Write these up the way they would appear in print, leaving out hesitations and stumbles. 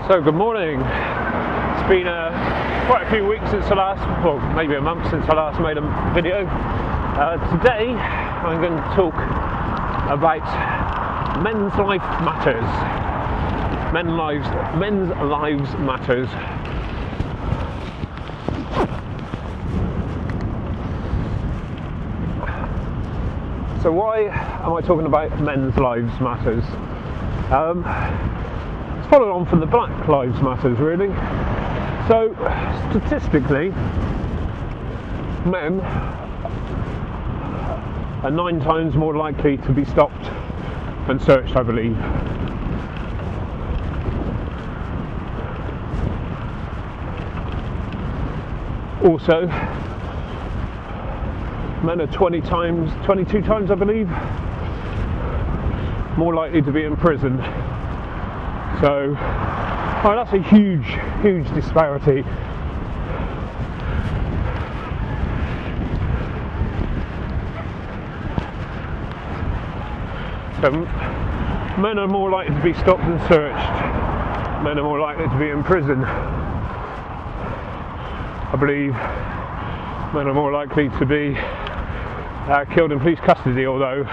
So good morning. It's been quite a few weeks since I last, well maybe a month since I last made a video. Today I'm going to talk about men's life matters. Men's lives matters. So why am I talking about men's lives matters? It's followed on from the Black Lives Matters, really. So, statistically, men are 9 times more likely to be stopped and searched, I believe. Also, men are 22 times, I believe, more likely to be in prison. So, that's a huge disparity. So, men are more likely to be stopped and searched. Men are more likely to be in prison. I believe men are more likely to be killed in police custody, although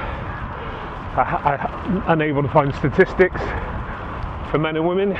I'm unable to find statistics for men and women.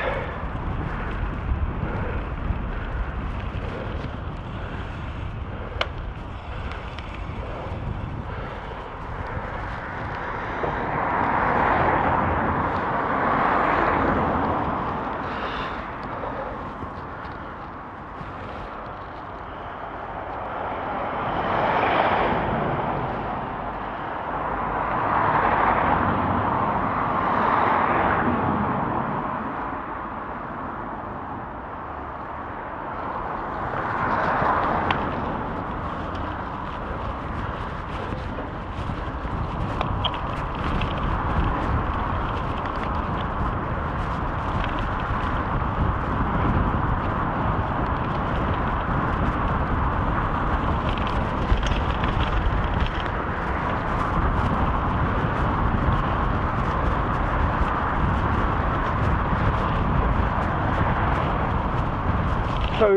So,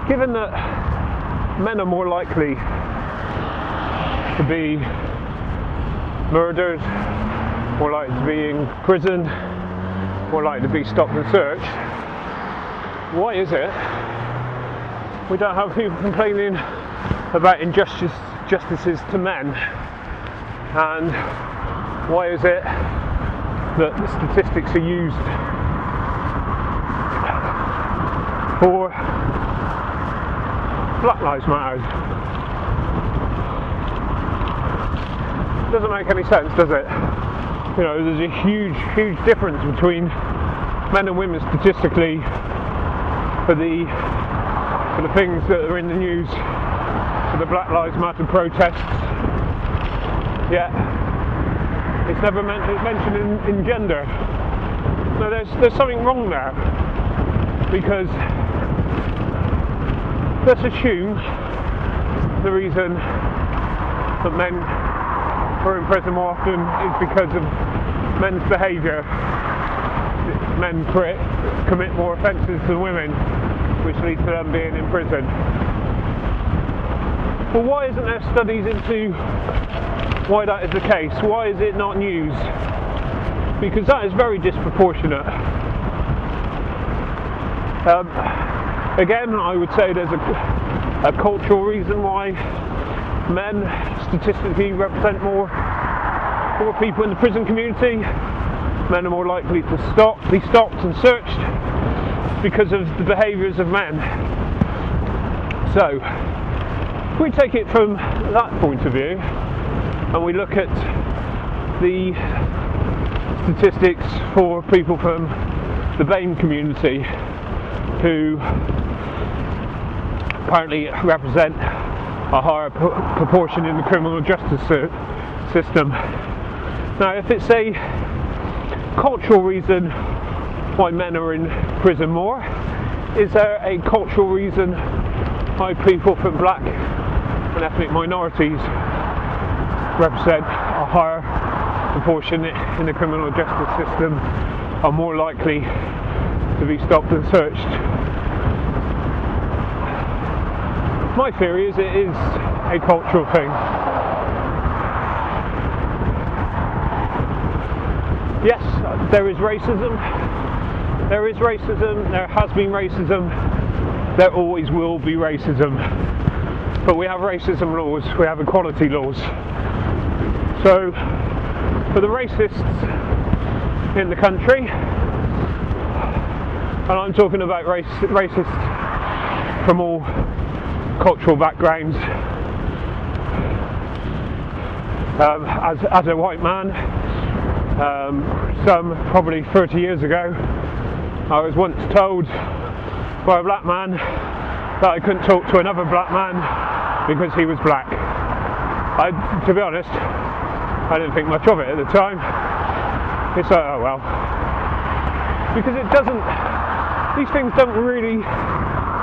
given that men are more likely to be murdered, more likely to be in prison, more likely to be stopped and searched, why is it we don't have people complaining about injustices to men? And why is it that the statistics are used for Black Lives Matter? Doesn't make any sense, does it? You know, there's a huge difference between men and women statistically for the things that are in the news, for the Black Lives Matter protests. Yet it's never mentioned in gender. No, there's something wrong there, because let's assume the reason that men are in prison more often is because of men's behaviour. Men commit more offences than women, which leads to them being in prison. Well, why isn't there studies into why that is the case? Why is it not news? Because that is very disproportionate. Again, I would say there's a cultural reason why men statistically represent more people in the prison community. Men are more likely to be stopped and searched because of the behaviours of men. So, if we take it from that point of view, and we look at the statistics for people from the BAME community, who apparently represent a higher proportion in the criminal justice system. Now, if it's a cultural reason why men are in prison more, is there a cultural reason why people from black and ethnic minorities represent a higher proportion in the criminal justice system, are more likely to be stopped and searched. My theory is it is a cultural thing. Yes, there is racism. There is racism. There has been racism. There always will be racism. But we have racism laws. We have equality laws. So, for the racists in the country, and I'm talking about racists from all cultural backgrounds, as a white man, some probably 30 years ago, I was once told by a black man that I couldn't talk to another black man because he was black. To be honest, I didn't think much of it at the time. It's like, oh well. Because it doesn't, these things don't really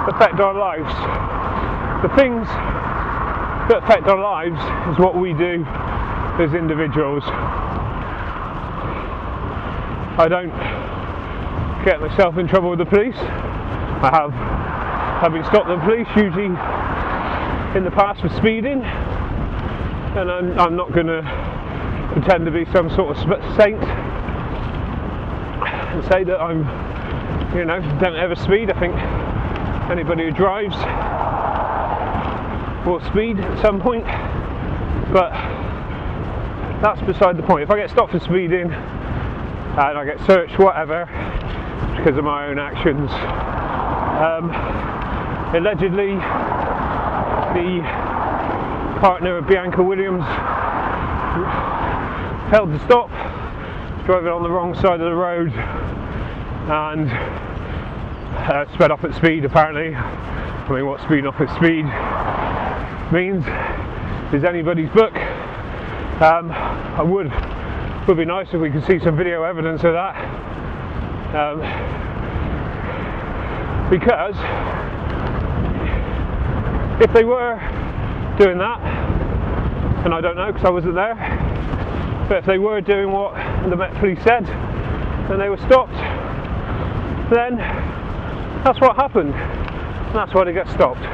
affect our lives. The things that affect our lives is what we do as individuals. I don't get myself in trouble with the police. I have been stopped by the police, usually in the past for speeding, and I'm not going to pretend to be some sort of saint and say that I'm, don't ever speed. I think anybody who drives will speed at some point, but that's beside the point. If I get stopped for speeding and I get searched, whatever, because of my own actions, allegedly the partner of Bianca Williams held to stop, driving on the wrong side of the road, and sped off at speed apparently. I mean, what speeding off at speed means is anybody's book. Would be nice if we could see some video evidence of that, because if they were doing that, and I don't know because I wasn't there, but if they were doing what the Met Police said and they were stopped, then that's what happened, and that's why they get stopped.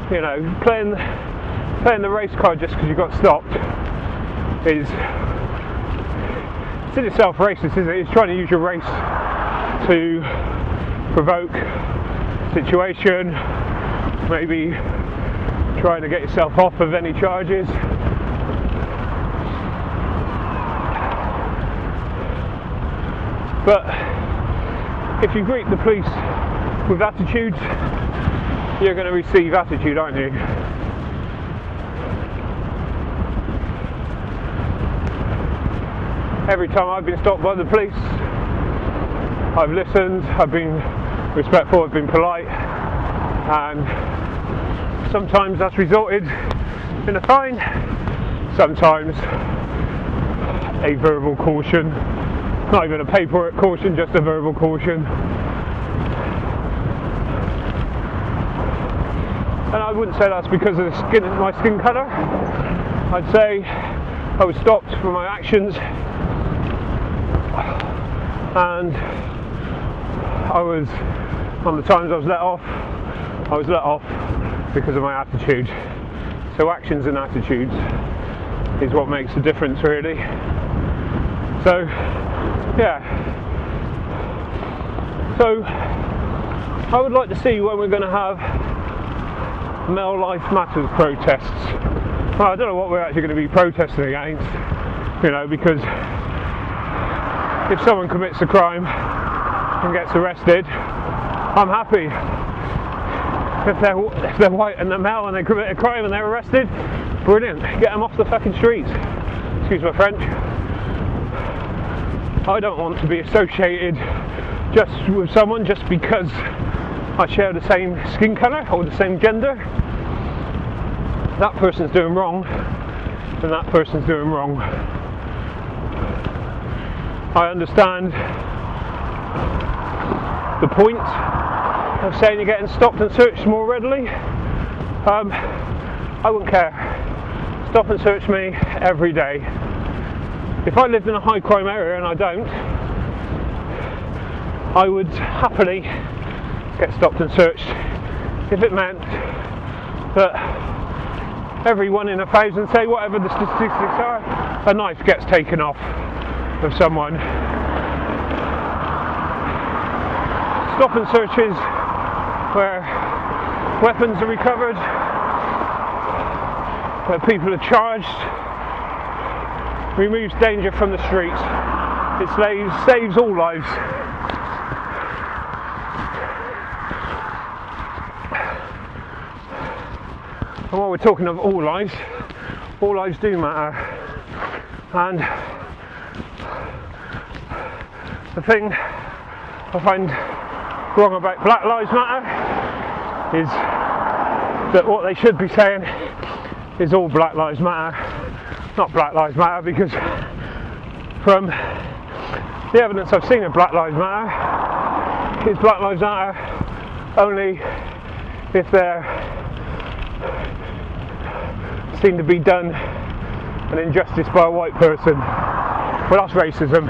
Playing the race card just because you got stopped is, it's in itself racist, isn't it? It's trying to use your race to provoke a situation, maybe trying to get yourself off of any charges. But if you greet the police with attitude, you're going to receive attitude, aren't you? Every time I've been stopped by the police, I've listened, I've been respectful, I've been polite, and sometimes that's resulted in a fine, sometimes a verbal caution, not even a paperwork caution, just a verbal caution. And I wouldn't say that's because of my skin colour. I'd say I was stopped for my actions, and I was, on the times I was let off because of my attitude. So actions and attitudes is what makes the difference, really. So yeah, so I would like to see when we're going to have Male Life Matters protests. Well, I don't know what we're actually going to be protesting against, because if someone commits a crime and gets arrested, I'm happy. If they're white and they're male and they commit a crime and they're arrested, brilliant, get them off the fucking streets. Excuse my French. I don't want to be associated just with someone just because I share the same skin colour or the same gender. That person's doing wrong, and that person's doing wrong. I understand the point of saying you're getting stopped and searched more readily. I wouldn't care. Stop and search me every day. If I lived in a high crime area, and I don't, I would happily get stopped and searched if it meant that every 1 in 1,000, say whatever the statistics are, a knife gets taken off of someone. Stop and searches where weapons are recovered, where people are charged, removes danger from the streets. It saves all lives. And while we're talking of all lives do matter. And the thing I find wrong about Black Lives Matter is that what they should be saying is all Black Lives Matter, not Black Lives Matter, because from the evidence I've seen of Black Lives Matter, is Black Lives Matter only if they're seen to be done an injustice by a white person. Well, that's racism.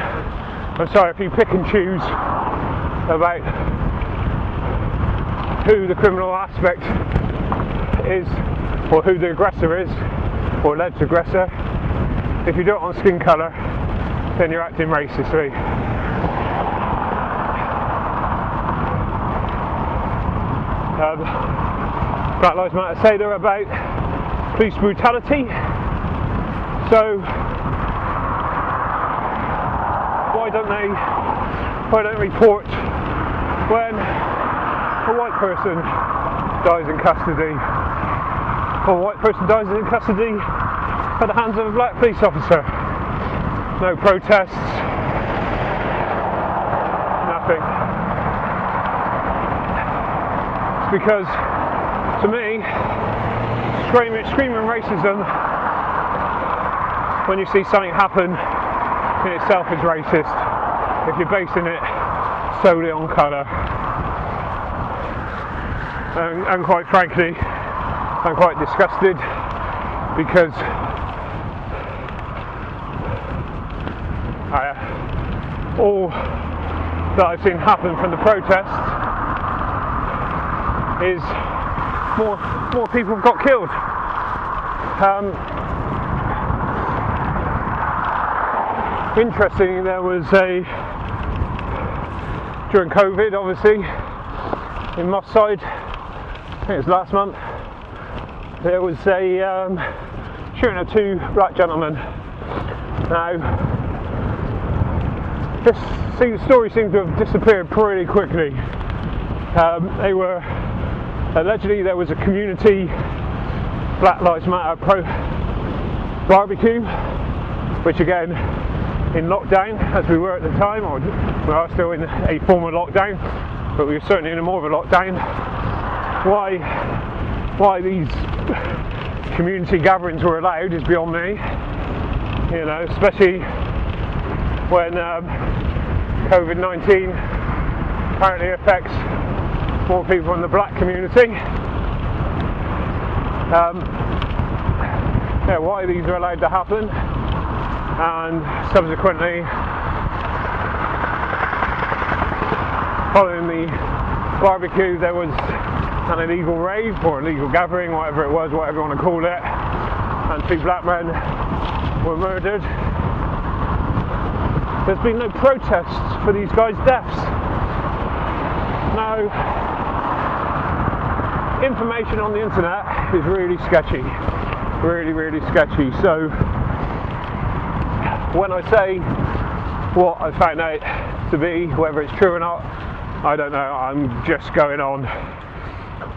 I'm sorry if you pick and choose about who the criminal aspect is, or who the aggressor is, or alleged aggressor. If you do it on skin colour, then you're acting racistly. Black Lives Matter say they're about police brutality, so why don't they report when a white person dies in custody, or a white person dies in custody at the hands of a black police officer? No protests, nothing. It's because, to me, screaming racism when you see something happen in itself is racist, if you're basing it solely on colour. And quite frankly, I'm quite disgusted, because all that I've seen happen from the protests is more people have got killed. Interesting, there was during COVID, obviously, in Moss Side, I think it was last month, there was a shooting of 2 black gentlemen. Now, this story seems to have disappeared pretty quickly. They were, allegedly there was a community Black Lives Matter barbecue, which again, in lockdown, as we were at the time, or we are still in a form of lockdown, but we were certainly in a more of a lockdown. Why these community gatherings were allowed is beyond me, you know, especially when COVID-19 apparently affects more people in the black community. Why these are allowed to happen, and subsequently, following the barbecue, there was an illegal rave or illegal gathering, whatever it was, whatever you want to call it, and 2 black men were murdered. There's been no protests for these guys' deaths. Now, information on the internet is really sketchy, really sketchy. So when I say what I found out to be, whether it's true or not, I don't know. I'm just going on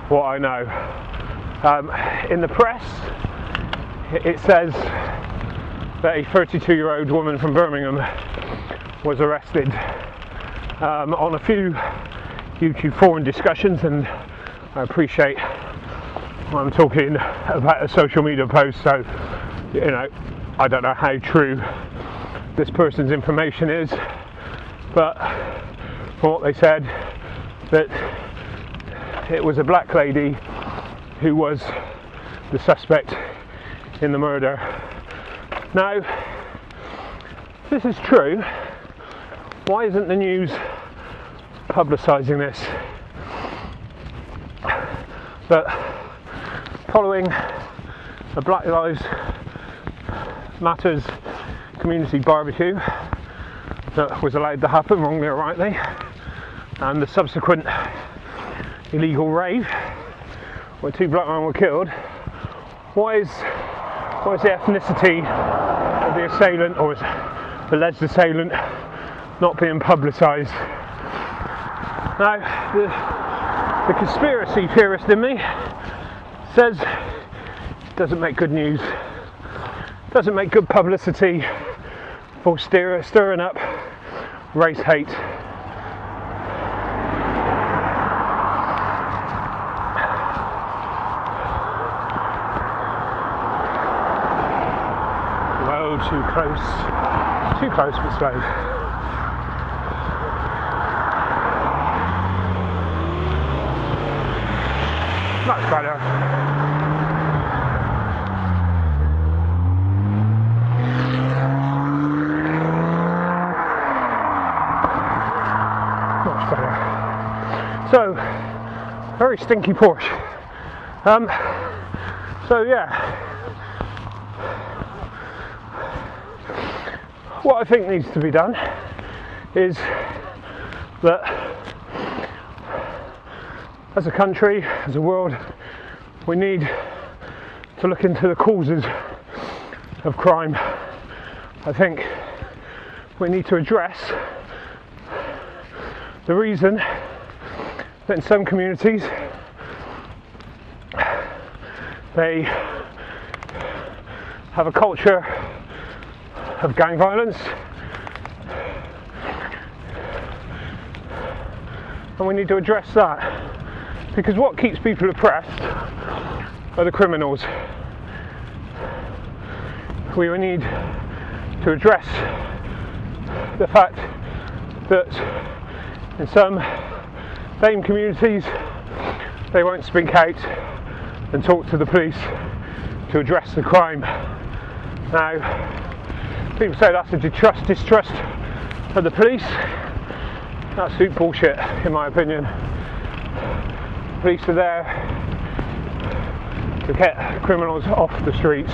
what I know. In the press, it says that a 32-year-old woman from Birmingham was arrested. On a few YouTube forum discussions, and I appreciate I'm talking about a social media post, so you know, I don't know how true this person's information is, but from what they said, that it was a black lady who was the suspect in the murder. Now, if this is true, why isn't the news publicising this. But following a Black Lives Matters community barbecue that was allowed to happen, wrongly or rightly, and the subsequent illegal rave where 2 black men were killed, what is the ethnicity of the assailant or the alleged assailant not being publicised? Now, the conspiracy theorist in me says it doesn't make good news, doesn't make good publicity for stirring up race hate. Whoa, too close but slow. Much better. Much better. So, very stinky Porsche. So yeah. What I think needs to be done is that as a country, as a world, we need to look into the causes of crime. I think we need to address the reason that in some communities they have a culture of gang violence, and we need to address that, because what keeps people oppressed are the criminals. We will need to address the fact that in some BAME communities they won't speak out and talk to the police to address the crime. Now, people say that's a distrust of the police. That's absolute bullshit, in my opinion. Police are there to get criminals off the streets.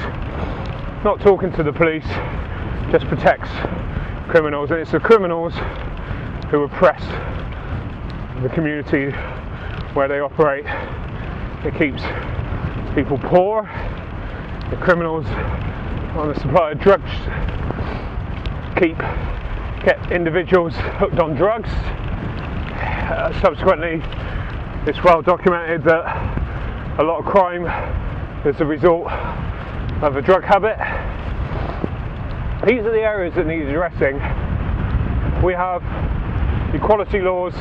Not talking to the police just protects criminals, and it's the criminals who oppress the community where they operate. It keeps people poor. The criminals on the supply of drugs get individuals hooked on drugs. Subsequently, it's well documented that a lot of crime is the result of a drug habit. These are the areas that need addressing. We have equality laws,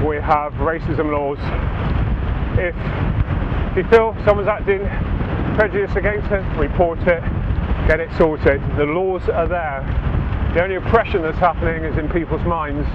we have racism laws. If you feel someone's acting prejudice against it, report it, get it sorted. The laws are there. The only oppression that's happening is in people's minds.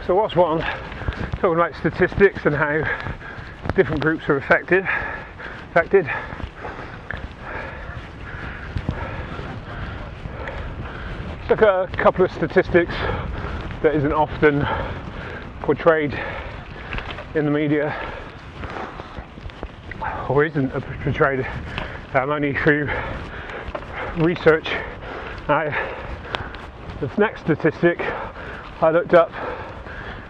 So what's one? Talking about statistics and how different groups are affected. look at a couple of statistics that isn't often portrayed in the media, or isn't portrayed only through research. The next statistic I looked up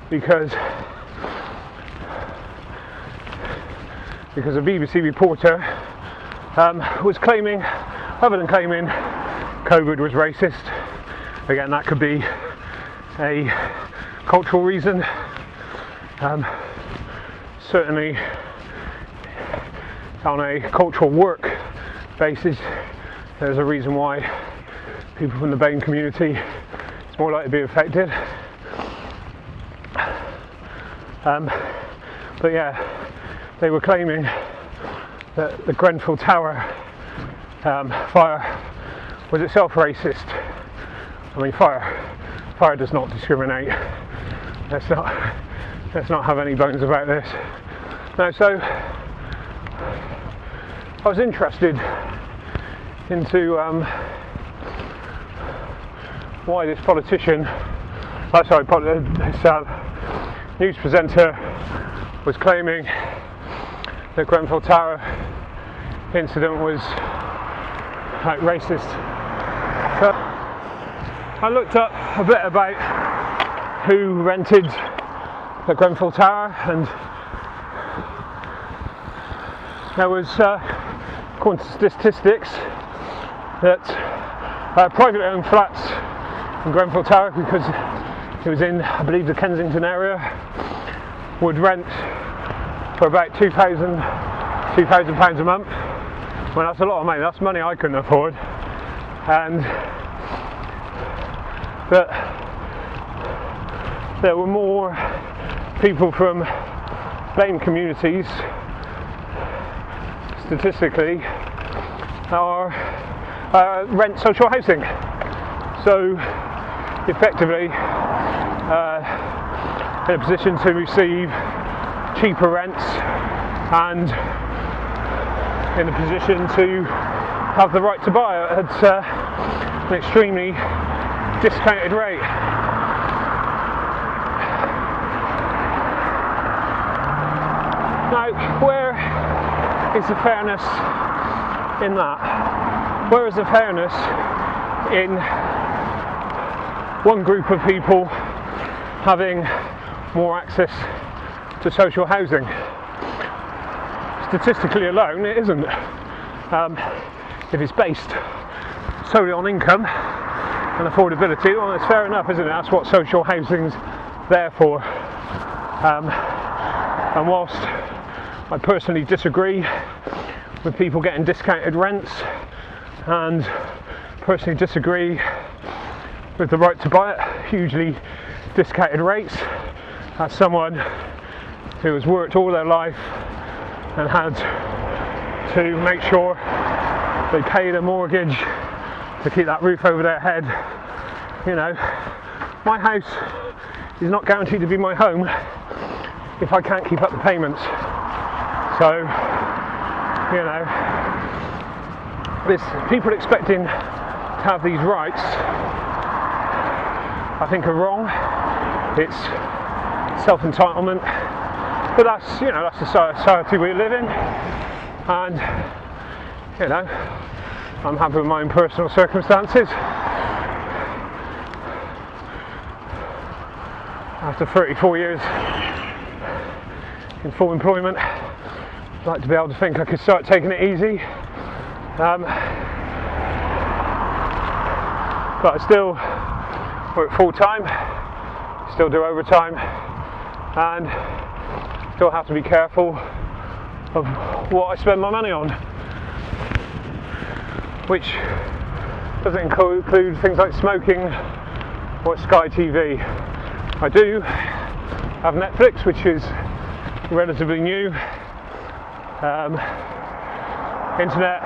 because a BBC reporter was claiming, other than claiming COVID was racist, again that could be a cultural reason, certainly on a cultural work basis there's a reason why people from the BAME community is more likely to be affected. But yeah, they were claiming that the Grenfell Tower fire was itself racist. I mean, fire does not discriminate. Let's not have any bones about this. No, so I was interested into why this politician, this news presenter was claiming the Grenfell Tower incident was like racist. So I looked up a bit about who rented the Grenfell Tower, and there was, according to statistics, that privately owned flats in Grenfell Tower, because it was in, I believe, the Kensington area, would rent for about £2,000 a month. Well, that's a lot of money. That's money I couldn't afford. And that there were more people from BAME communities, statistically, are rent social housing. So effectively in a position to receive cheaper rents and in a position to have the right to buy at an extremely discounted rate. Now, where is the fairness in that? Where is the fairness in one group of people having more access to social housing? Statistically alone, it isn't. If it's based solely on income and affordability, well, it's fair enough, isn't it? That's what social housing's there for. And whilst I personally disagree with people getting discounted rents, and personally disagree with the right to buy at hugely discounted rates, as someone who has worked all their life and had to make sure they paid a mortgage to keep that roof over their head, you know, my house is not guaranteed to be my home if I can't keep up the payments. So, you know, there's people expecting to have these rights, I think, are wrong. It's self-entitlement, but that's, you know, that's the society we live in, and, you know, I'm happy with my own personal circumstances. After 34 years in full employment, I'd like to be able to think I could start taking it easy, but I still work full time, still do overtime, and still have to be careful of what I spend my money on, which doesn't include things like smoking or Sky TV. I do have Netflix, which is relatively new. Internet,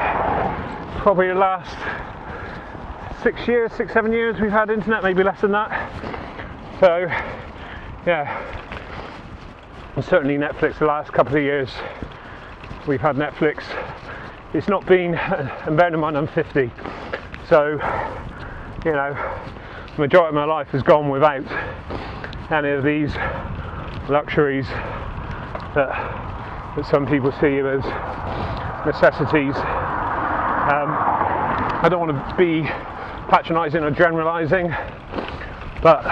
probably the last 6-7 years we've had internet, maybe less than that. So yeah, and certainly Netflix the last couple of years we've had Netflix. It's not been, and bearing in mind I'm 50, so, you know, the majority of my life has gone without any of these luxuries that some people see as necessities. I don't want to be patronising or generalising, but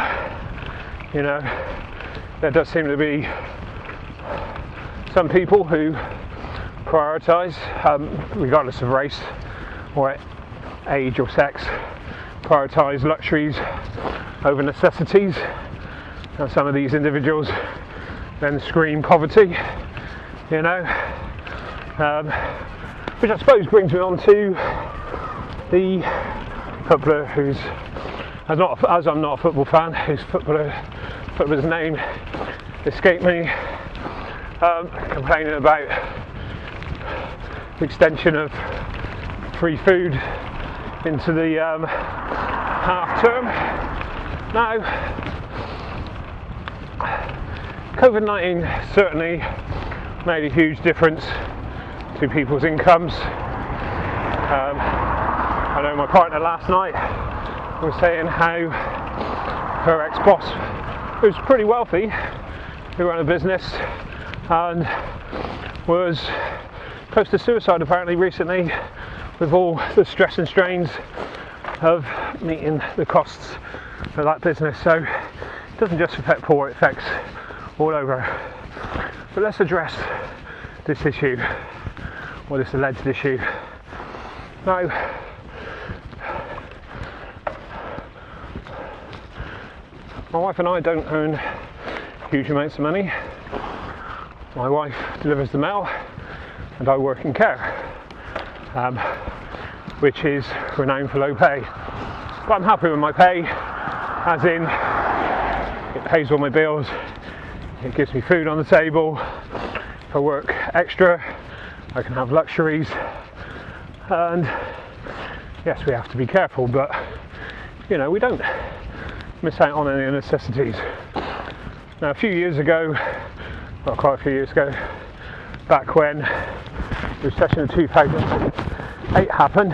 you know, there does seem to be some people who prioritise, regardless of race or age or sex, prioritise luxuries over necessities. And some of these individuals then scream poverty, you know, which I suppose brings me on to the footballer who's, as I'm not a football fan, whose footballer's name escaped me, complaining about the extension of free food into the half term. Now, COVID-19 certainly made a huge difference to people's incomes. I know my partner last night was saying how her ex-boss, who's pretty wealthy, who ran a business and was close to suicide apparently recently, with all the stress and strains of meeting the costs of that business. So it doesn't just affect poor, it affects all over. But let's address this issue, or this alleged issue. Now, my wife and I don't earn huge amounts of money. My wife delivers the mail and I work in care, which is renowned for low pay. But I'm happy with my pay, as in it pays all my bills, it gives me food on the table. If I work extra, I can have luxuries, and yes, we have to be careful, but you know, we don't miss out on any necessities. Now, a few years ago, well, quite a few years ago, back when the recession of 2008 happened,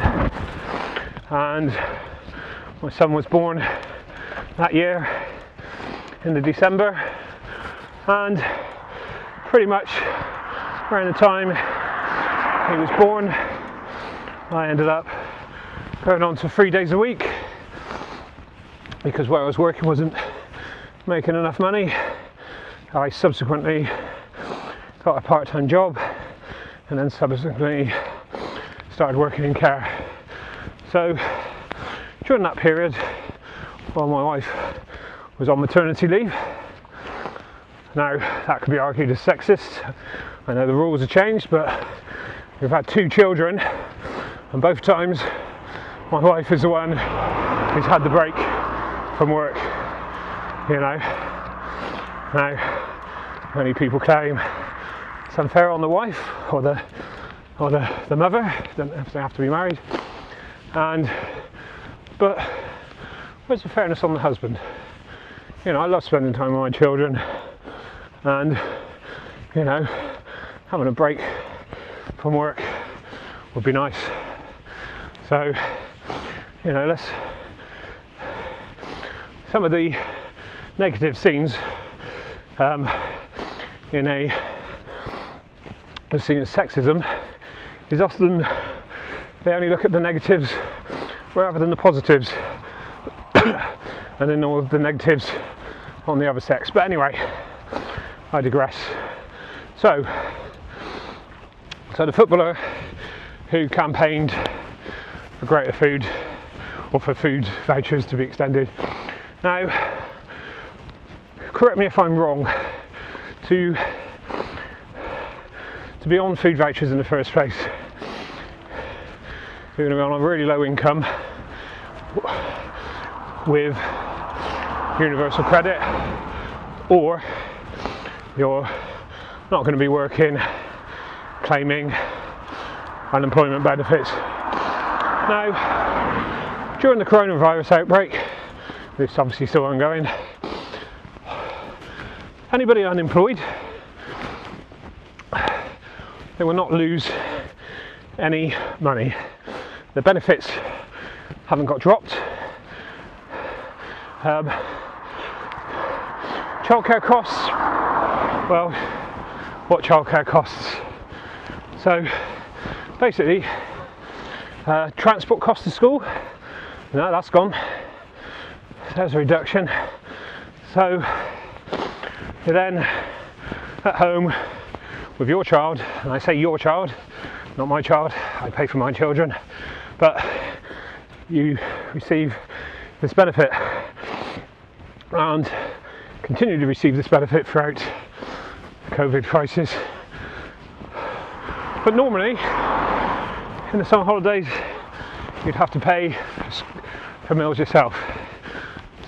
and my son was born that year in the December, and pretty much around the time he was born, I ended up going on to 3 days a week, because where I was working wasn't making enough money. I subsequently got a part-time job, and then subsequently started working in care. So during that period, while my wife was on maternity leave, now that could be argued as sexist. I know the rules have changed, but we've had 2 children, and both times my wife is the one who's had the break from work, you know. Now, many people claim it's unfair on the wife or the mother, don't have to be married, but where's the fairness on the husband? You know, I love spending time with my children, and you know, having a break from work would be nice. So, you know, some of the negative scenes in a seen as sexism is often they only look at the negatives rather than the positives, and then all of the negatives on the other sex. But anyway, I digress. So the footballer who campaigned for greater food, or for food vouchers to be extended. Now, correct me if I'm wrong, to be on food vouchers in the first place, you're going to be on a really low income with universal credit, or you're not going to be working, claiming unemployment benefits. Now, during the coronavirus outbreak, this is obviously still ongoing, anybody unemployed, they will not lose any money. The benefits haven't got dropped. Childcare costs, well, what childcare costs? So basically, transport costs to school, no, that's gone. There's a reduction. So you're then at home with your child, and I say your child, not my child, I pay for my children, but you receive this benefit and continue to receive this benefit throughout the COVID crisis. But normally, in the summer holidays, you'd have to pay for meals yourself.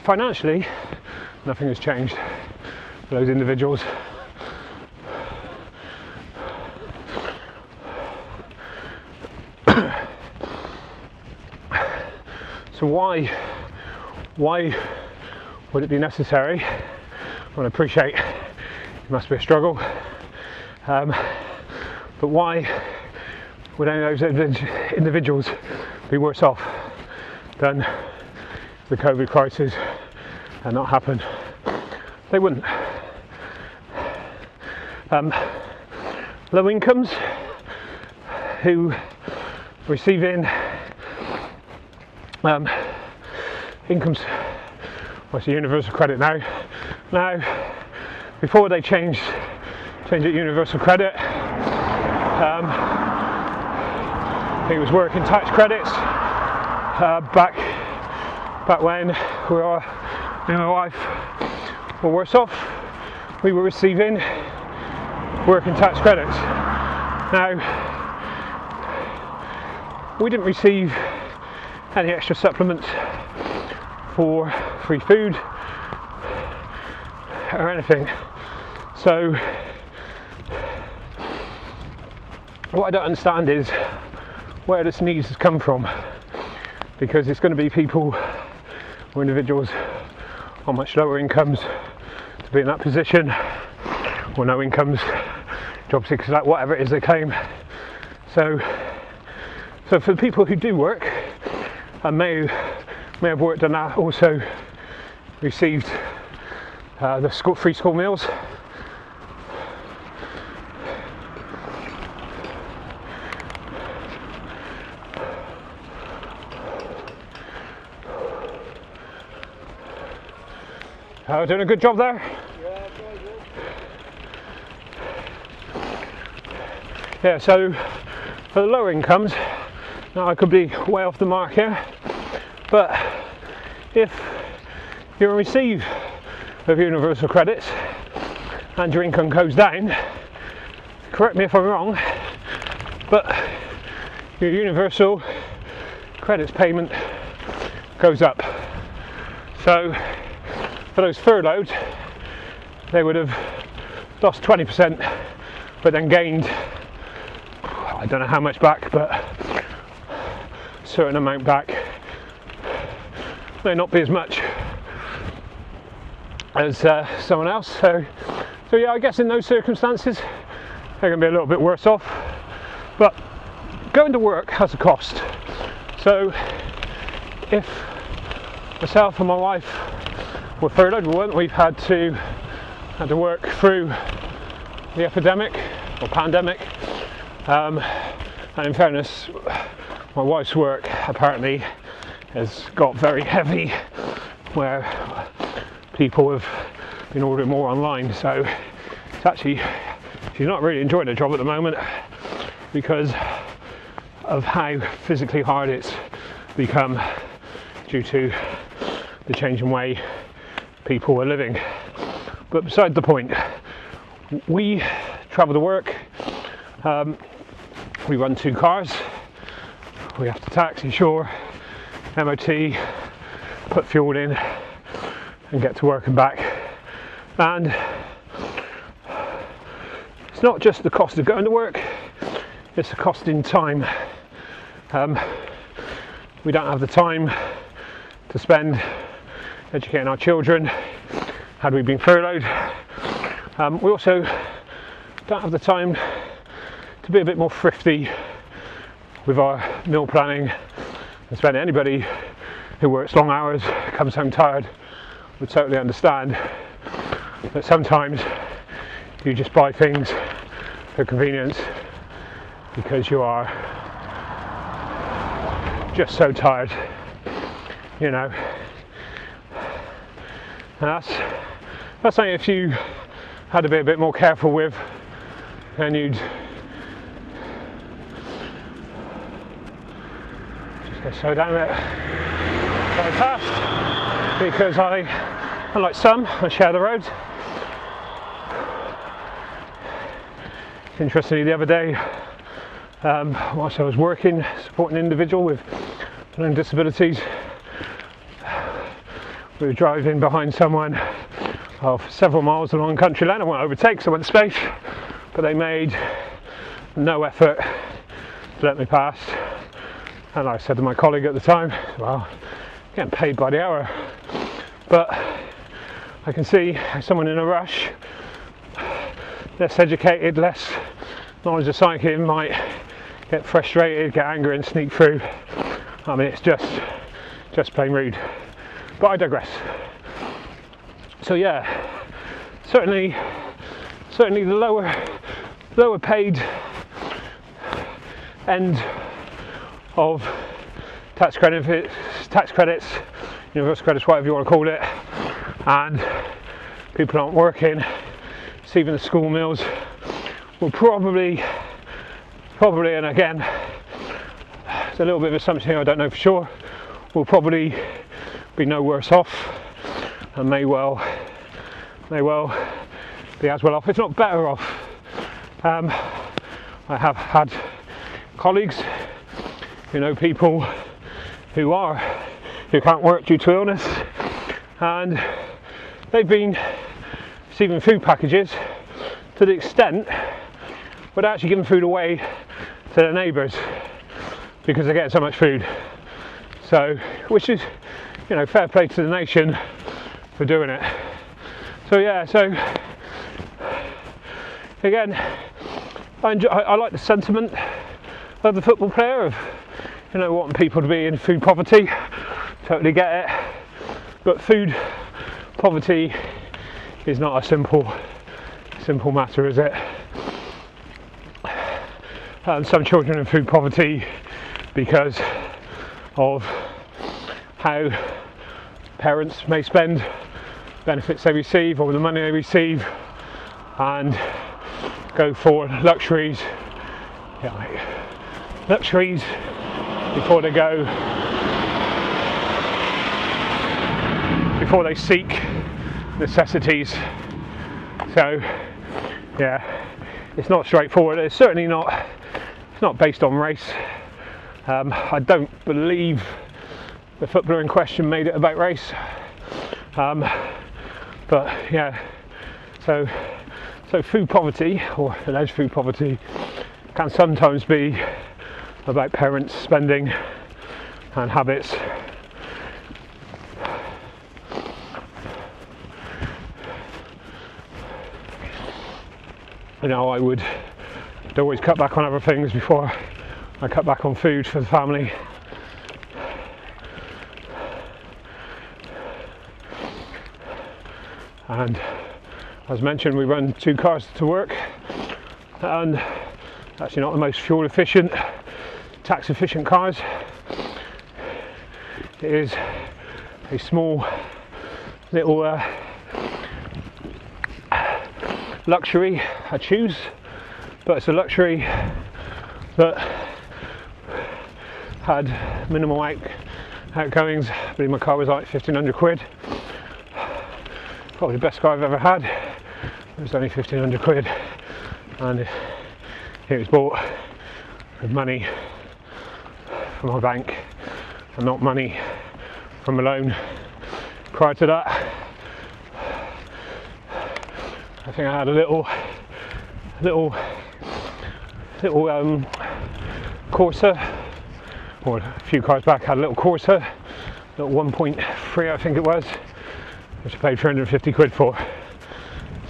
Financially, nothing has changed for those individuals. So why would it be necessary? Well, I appreciate it must be a struggle, but why would any of those individuals be worse off than the COVID crisis had not happened? They wouldn't. Low incomes who receiving incomes, what's the universal credit now? Now, before they change it universal credit, I think it was working tax credits. Back when me and my wife were worse off, we were receiving working tax credits. Now, we didn't receive any extra supplements for free food or anything. So what I don't understand is where this needs has come from, because it's going to be people or individuals on much lower incomes to be in that position, or no incomes, job seekers, like whatever it is they claim. So for the people who do work and may have worked and also received the free school meals, doing a good job there. Yeah, so for the lower incomes, now I could be way off the mark here, but if you receive of universal credits and your income goes down, correct me if I'm wrong, but your universal credits payment goes up. So for those furloughed, they would have lost 20%, but then gained, I don't know how much back, but a certain amount back. May not be as much as someone else. So yeah, I guess in those circumstances, they're going to be a little bit worse off. But going to work has a cost. So if myself and my wife were furloughed, we've had to work through the epidemic or pandemic. And in fairness, my wife's work apparently has got very heavy, where people have been ordering more online. So it's actually, she's not really enjoying her job at the moment because of how physically hard it's become due to the changing way people are living. But beside the point, we travel to work, we run 2 cars, we have to tax, insure, MOT, put fuel in and get to work and back. And it's not just the cost of going to work, it's the cost in time. We don't have the time to spend educating our children had we been furloughed. We also don't have the time to be a bit more thrifty with our meal planning and spending. Anybody who works long hours, comes home tired, would totally understand that sometimes you just buy things for convenience because you are just so tired, you know. And that's something if you had to be a bit more careful with, then you'd just go slow down a bit, very fast, because unlike some, I share the roads. Interestingly, the other day, whilst I was working, supporting an individual with learning disabilities, we were driving behind someone several miles along country lane. I won't overtake, so I went space, but they made no effort to let me pass. And I said to my colleague at the time, well, I'm getting paid by the hour, but I can see someone in a rush, less educated, less knowledge of cycling, might get frustrated, get angry and sneak through. I mean, it's just plain rude. But I digress. So yeah, certainly the lower paid end of tax credits, universal credits, whatever you want to call it, and people aren't working, receiving the school meals, will probably, and again, it's a little bit of assumption here, I don't know for sure, will probably be no worse off, and may well be as well off, if not better off. I have had colleagues, people who can't work due to illness, and they've been receiving food packages to the extent where they're actually giving food away to their neighbours because they're getting so much food. So, which is, fair play to the nation for doing it. So yeah, again, I like the sentiment of the football player of, wanting people to be in food poverty. Totally get it. But food poverty is not a simple matter, is it? Some children in food poverty because of how parents may spend benefits they receive or the money they receive and go for luxuries before they seek necessities. So yeah, it's not straightforward. It's certainly not based on race. I don't believe the footballer in question made it about race, but yeah, so food poverty, or alleged food poverty, can sometimes be about parents' spending and habits. I'd always cut back on other things before I cut back on food for the family. And as mentioned, we run 2 cars to work, and actually not the most fuel efficient, tax efficient cars. It is a small little luxury, I choose, but it's a luxury that had minimal outgoings. I believe my car was like 1,500 quid. Probably the best car I've ever had. It was only 1,500 quid, and it was bought with money from my bank and not money from a loan. Prior to that, I think I had a little Corsa, or a few cars back I had a little Corsa, little 1.3 I think it was, which I paid 350 quid for.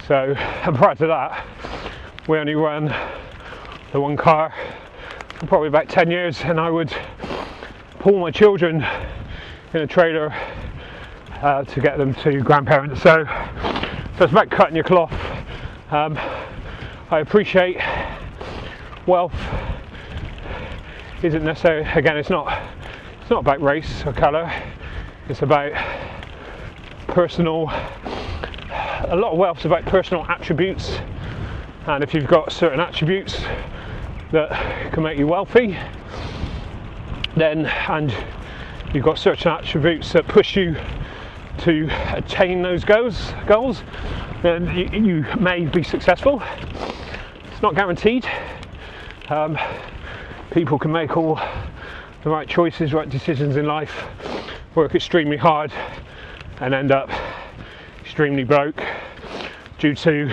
So, and prior to that, we only ran the one car for probably about 10 years, and I would pull my children in a trailer to get them to grandparents. So it's about cutting your cloth. I appreciate wealth isn't necessarily, again, it's not about race or colour, it's about personal, a lot of wealth is about personal attributes, and if you've got certain attributes that can make you wealthy, then, and you've got certain attributes that push you to attain those goals, then you may be successful. It's not guaranteed. People can make all the right choices, right decisions in life, work extremely hard and end up extremely broke due to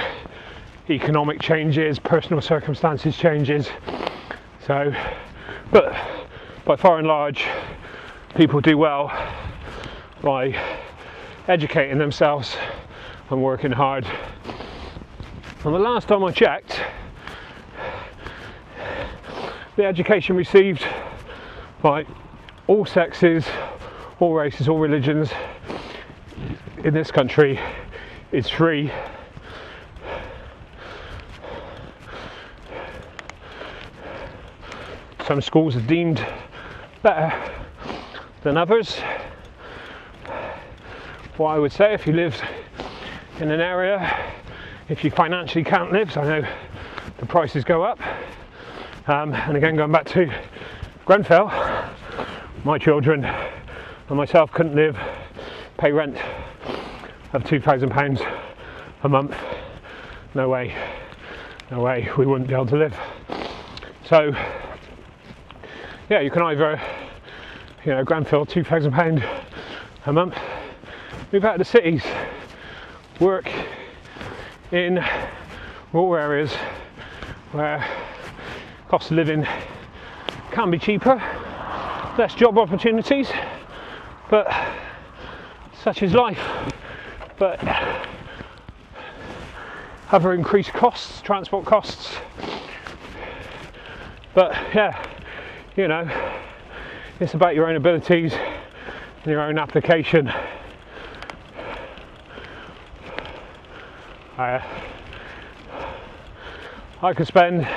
economic changes, personal circumstances changes. So, but by far and large, people do well by educating themselves and working hard. And the last time I checked, the education received by all sexes, all races, all religions in this country is free. Some schools are deemed better than others. What I would say, if you live in an area, if you financially can't live, so I know the prices go up, and again, going back to Grenfell, my children and myself couldn't pay rent of £2,000 a month. No way, we wouldn't be able to live. So yeah, you can either, Grenfell, £2,000 a month, move out of the cities, work in rural areas where cost of living can be cheaper, less job opportunities, but such is life. But other increased costs, transport costs. But yeah, it's about your own abilities and your own application. I could spend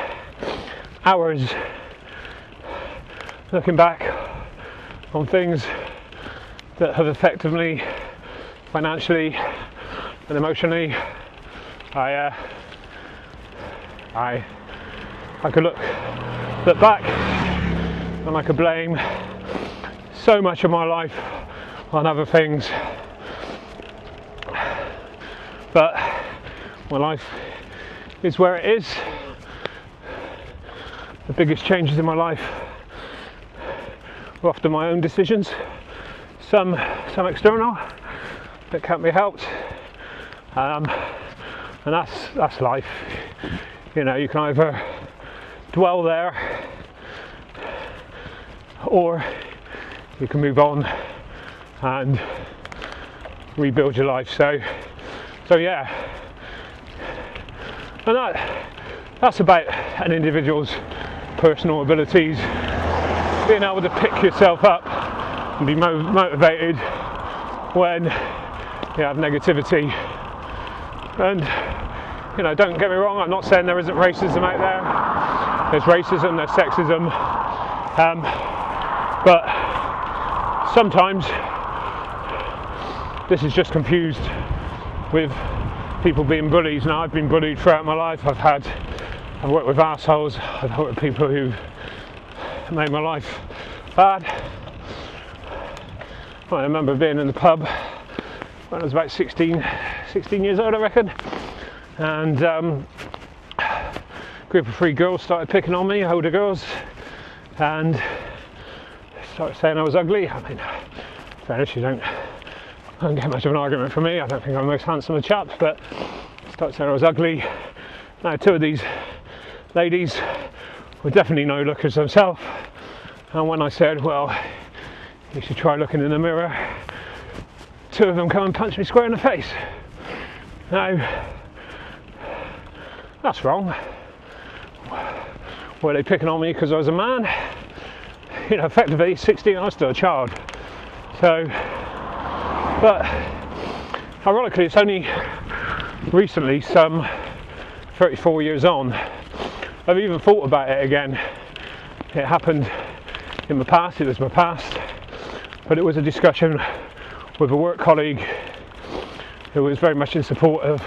hours looking back on things that have affected me financially and emotionally. I could look back and I could blame so much of my life on other things, but my life is where it is. The biggest changes in my life were often my own decisions, some external that can't be helped, and that's life. You can either dwell there or you can move on and rebuild your life. So yeah, and that's about an individual's personal abilities, being able to pick yourself up and be motivated when you have negativity. And don't get me wrong, I'm not saying there isn't racism out there. There's racism, there's sexism, but sometimes this is just confused with people being bullies. Now, I've been bullied throughout my life. I've worked with assholes, I've worked with people who've made my life bad. I remember being in the pub when I was about 16 years old, I reckon, and a group of 3 girls started picking on me, older girls, and started saying I was ugly. I mean, in fairness, you don't get much of an argument from me. I don't think I'm the most handsome of chaps, but started saying I was ugly. Now, 2 of these ladies were definitely no lookers themselves, and when I said, well, you should try looking in the mirror, 2 of them come and punch me square in the face. Now, that's wrong. Were they picking on me because I was a man? Effectively, 16, I was still a child. So, But ironically, it's only recently, some 34 years on, I've even thought about it again. It happened in the past, it was my past, but it was a discussion with a work colleague who was very much in support of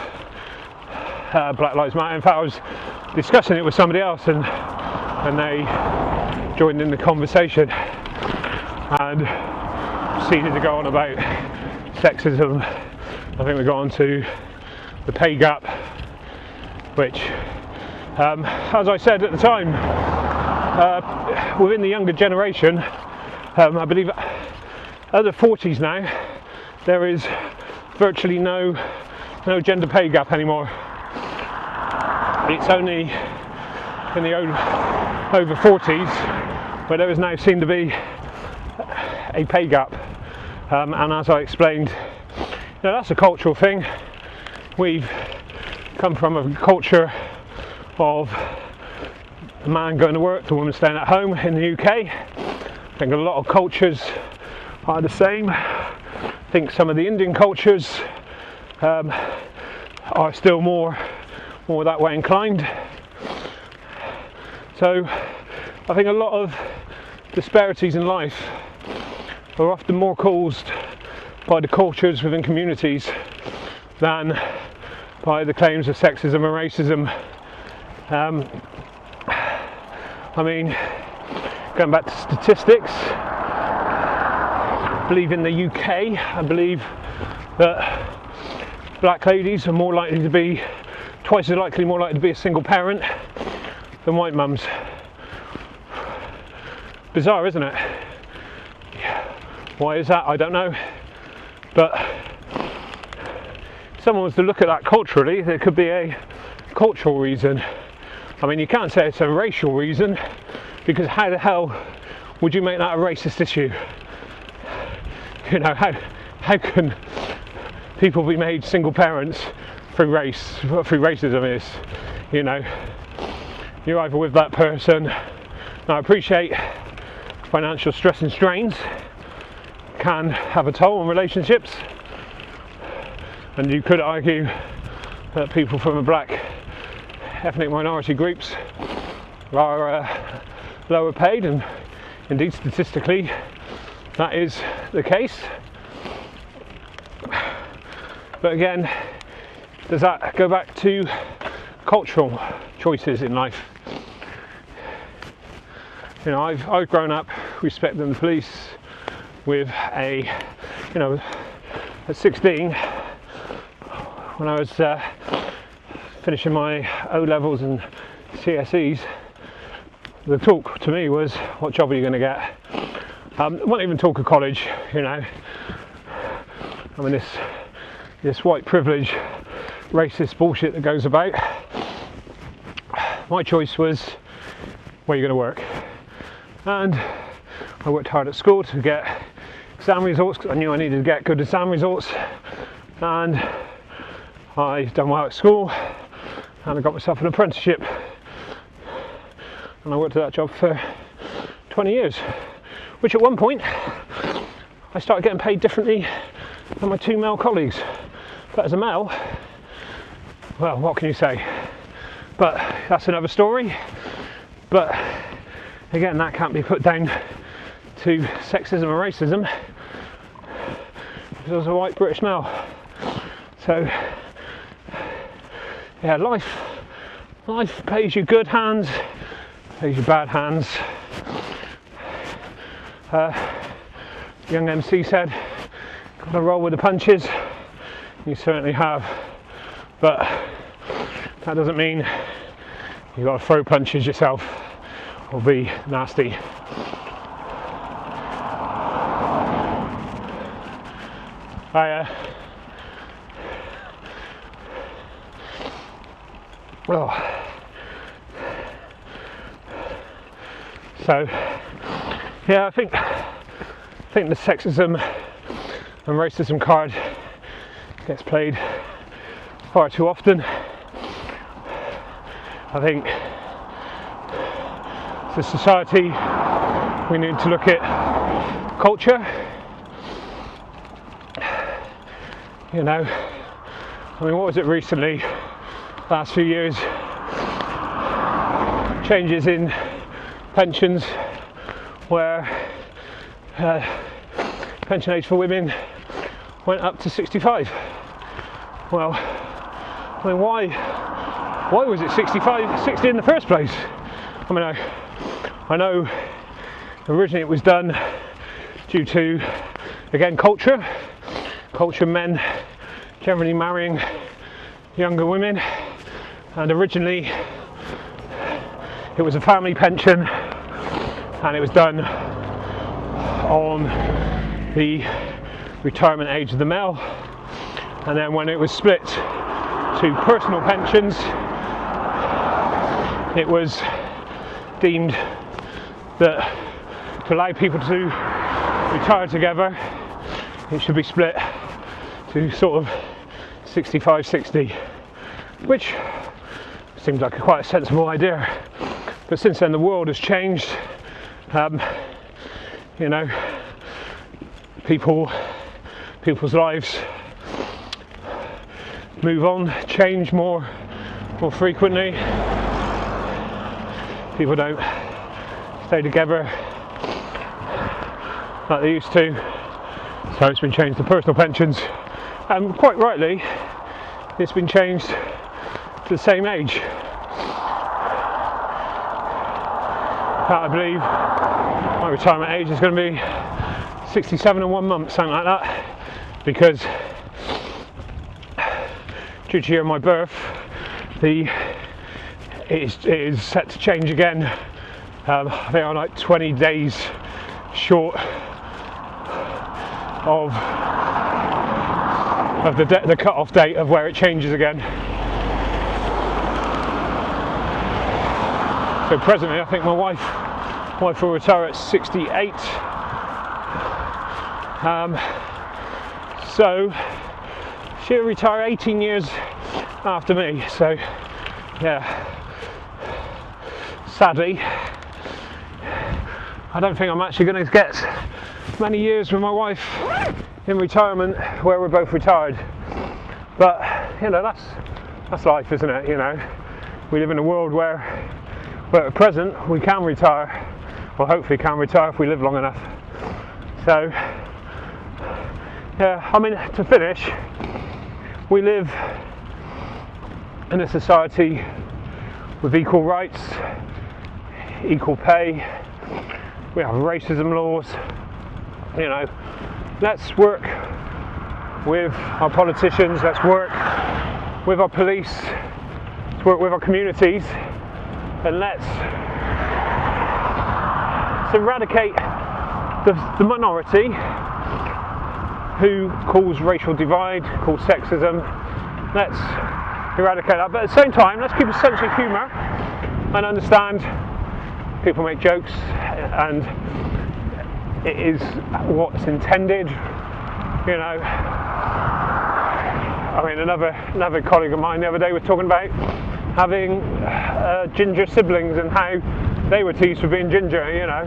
Black Lives Matter. In fact, I was discussing it with somebody else, and they joined in the conversation and proceeded to go on about sexism. I think we got on to the pay gap, which, as I said at the time, within the younger generation, I believe at the 40s now, there is virtually no gender pay gap anymore. It's only in the over 40s where there is now seen to be a pay gap, and as I explained, that's a cultural thing. We've come from a culture of the man going to work, the woman staying at home in the UK. I think a lot of cultures are the same. I think some of the Indian cultures are still more that way inclined. So I think a lot of disparities in life are often more caused by the cultures within communities than by the claims of sexism and racism. I mean, going back to statistics, I believe in the UK, I believe that black ladies are more likely to be, twice as likely more likely to be a single parent than white mums. Bizarre, isn't it? Why is that? I don't know. But if someone was to look at that culturally, there could be a cultural reason. I mean, you can't say it's a racial reason, because how the hell would you make that a racist issue? You know, how can people be made single parents through racism? Is, you know, you're either with that person. Now, I appreciate financial stress and strains can have a toll on relationships, and you could argue that people from the black ethnic minority groups are lower paid, and indeed statistically that is the case. But again, does that go back to cultural choices in life? You know, I've grown up respecting the police with at 16, when I was finishing my O-levels and CSEs, the talk to me was, what job are you going to get? Won't even talk of college, you know. I mean, this white privilege, racist bullshit that goes about. My choice was, where are you going to work? And I worked hard at school to get exam results, because I knew I needed to get good exam results, and I done well at school, and I got myself an apprenticeship, and I worked at that job for 20 years, which at one point I started getting paid differently than my two male colleagues. But as a male, well, what can you say? But that's another story. But again, that can't be put down to sexism or racism, because I was a white British male. So yeah, life pays you good hands, pays you bad hands. Young MC said, gotta roll with the punches. You certainly have, but that doesn't mean you gotta throw punches yourself or be nasty. So yeah, I think the sexism and racism card gets played far too often. I think as a society we need to look at culture, You know, I mean, what was it recently? Last few years, changes in pensions where pension age for women went up to 65. Well, I mean, why was it 60 in the first place? I mean, I know originally it was done due to, again, culture, men generally marrying younger women, and originally it was a family pension, and it was done on the retirement age of the male, and then when it was split to personal pensions, it was deemed that to allow people to retire together, it should be split to sort of 65, 60, which seems like quite a sensible idea. But since then the world has changed. You know, people's lives move on, change more frequently. People don't stay together like they used to, so it's been changed to personal pensions, and quite rightly it's been changed to the same age. I believe my retirement age is going to be 67 and 1 month, something like that, because due to year of my birth, it is set to change again. I think I'm like 20 days short of the cut-off date of where it changes again. So presently, I think my wife will retire at 68. So she'll retire 18 years after me. So yeah, sadly, I don't think I'm actually going to get many years with my wife in retirement where we're both retired. But you know, that's life, isn't it? You know, we live in a world where at present we can retire, or hopefully can retire if we live long enough. So yeah, I mean, to finish, we live in a society with equal rights, equal pay. We have racism laws. You know, let's work with our politicians, let's work with our police, let's work with our communities, and let's eradicate the minority who cause racial divide, cause sexism. Let's eradicate that, but at the same time, let's keep a sense of humour and understand people make jokes, and it is what's intended. You know, I mean, another colleague of mine the other day was talking about having ginger siblings and how they were teased for being ginger. You know,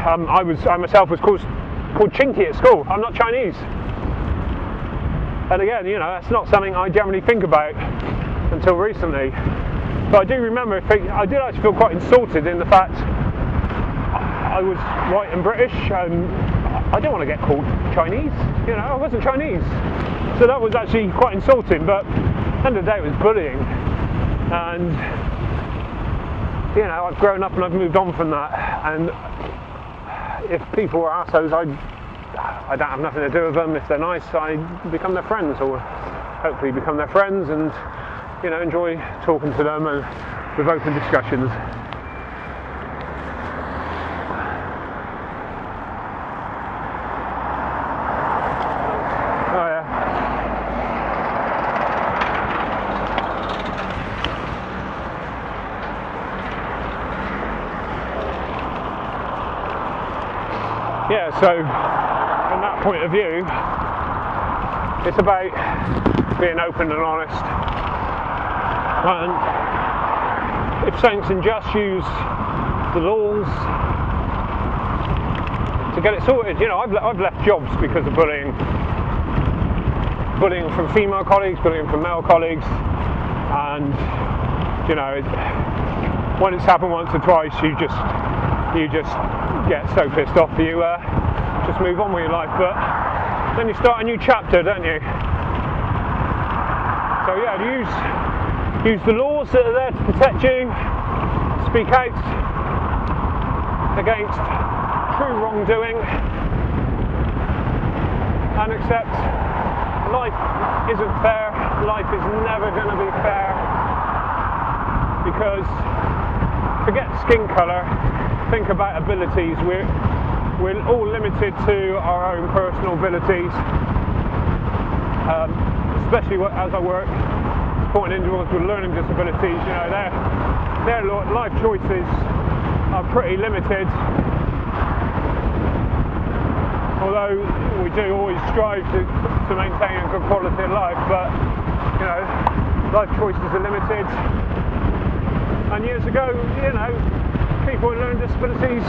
I myself was called Chinky at school. I'm not Chinese, and again, you know, that's not something I generally think about until recently. But I do remember, I did actually feel quite insulted in the fact I was white and British, and I didn't want to get called Chinese. You know, I wasn't Chinese, so that was actually quite insulting. But at the end of the day, it was bullying, and you know, I've grown up and I've moved on from that. And if people are assholes, I don't have nothing to do with them. If they're nice, I become their friends, or hopefully become their friends, and you know, enjoy talking to them and with open discussions. Oh yeah. Yeah, so from that point of view, it's about being open and honest. And if something's unjust, use the laws to get it sorted. You know, I've left jobs because of bullying. bullying from female colleagues, bullying from male colleagues, and you know, when it's happened once or twice, you just get so pissed off that you just move on with your life. But then you start a new chapter, don't you? So yeah, use the laws that are there to protect you. Speak out against true wrongdoing, and accept life isn't fair. Life is never going to be fair, because forget skin colour, think about abilities. We're all limited to our own personal abilities, especially as I work supporting individuals with learning disabilities. You know, their life choices are pretty limited, although we do always strive to maintain a good quality of life. But you know, life choices are limited. And years ago, you know, people with learning disabilities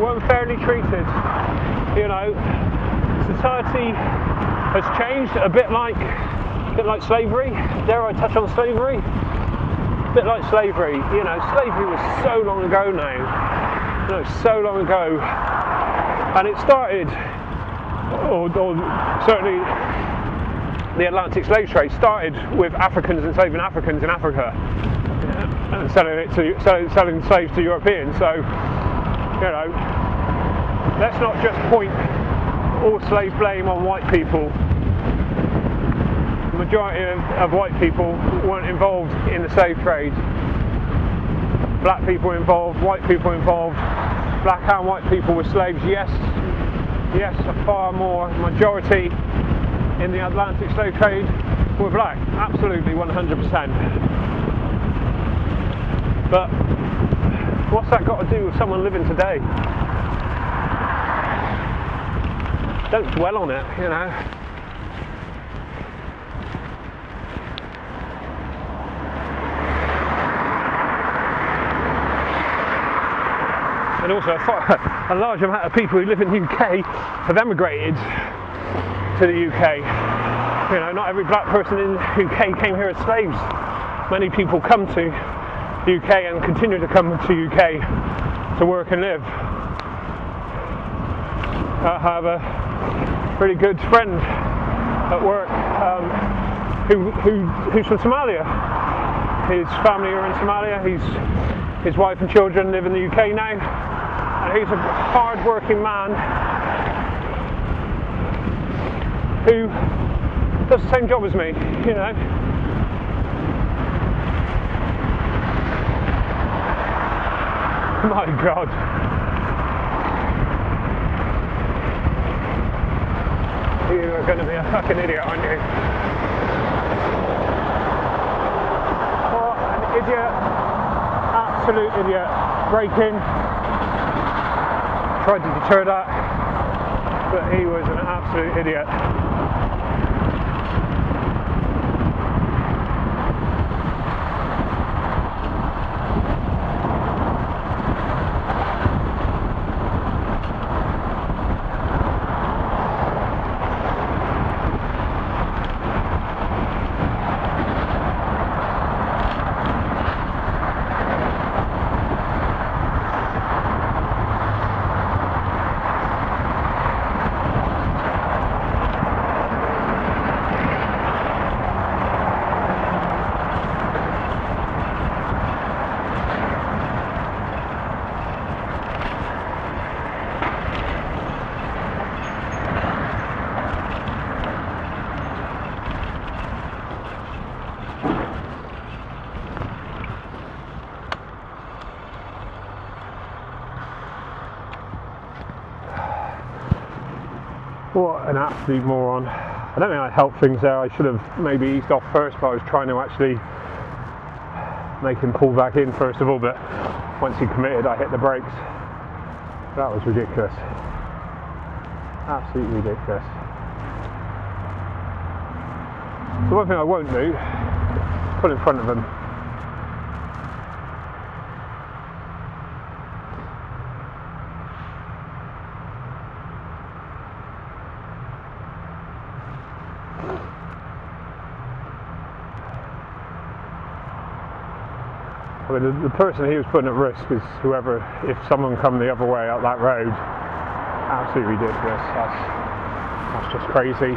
weren't fairly treated. You know, society has changed a bit like slavery. Dare I touch on slavery? A bit like slavery. You know, slavery was so long ago now. You know, so long ago, and it started, or certainly the Atlantic slave trade started with Africans enslaving Africans in Africa, and selling slaves to Europeans. So, you know, let's not just point all slave blame on white people. The majority of white people weren't involved in the slave trade. Black people involved, white people involved, black and white people were slaves, yes, a far more majority in the Atlantic slave trade were black, absolutely 100%. But what's that got to do with someone living today? Don't dwell on it, you know. And also a large amount of people who live in the UK have emigrated to the UK. You know, not every black person in the UK came here as slaves. Many people come to the UK and continue to come to the UK to work and live. I have a pretty good friend at work who's from Somalia. His family are in Somalia. His wife and children live in the UK now, and he's a hard-working man who does the same job as me, you know. My God. You are going to be a fucking idiot, aren't you? What an idiot. Absolute idiot. Braking. Tried to deter that, but he was an absolute idiot. What an absolute moron. I don't think I helped things there. I should have maybe eased off first, but I was trying to actually make him pull back in first of all, but once he committed, I hit the brakes. That was ridiculous. Absolutely ridiculous. The one thing I won't do, pull in front of him. I mean, the person he was putting at risk is whoever, if someone come the other way up that road, absolutely ridiculous. That's just crazy.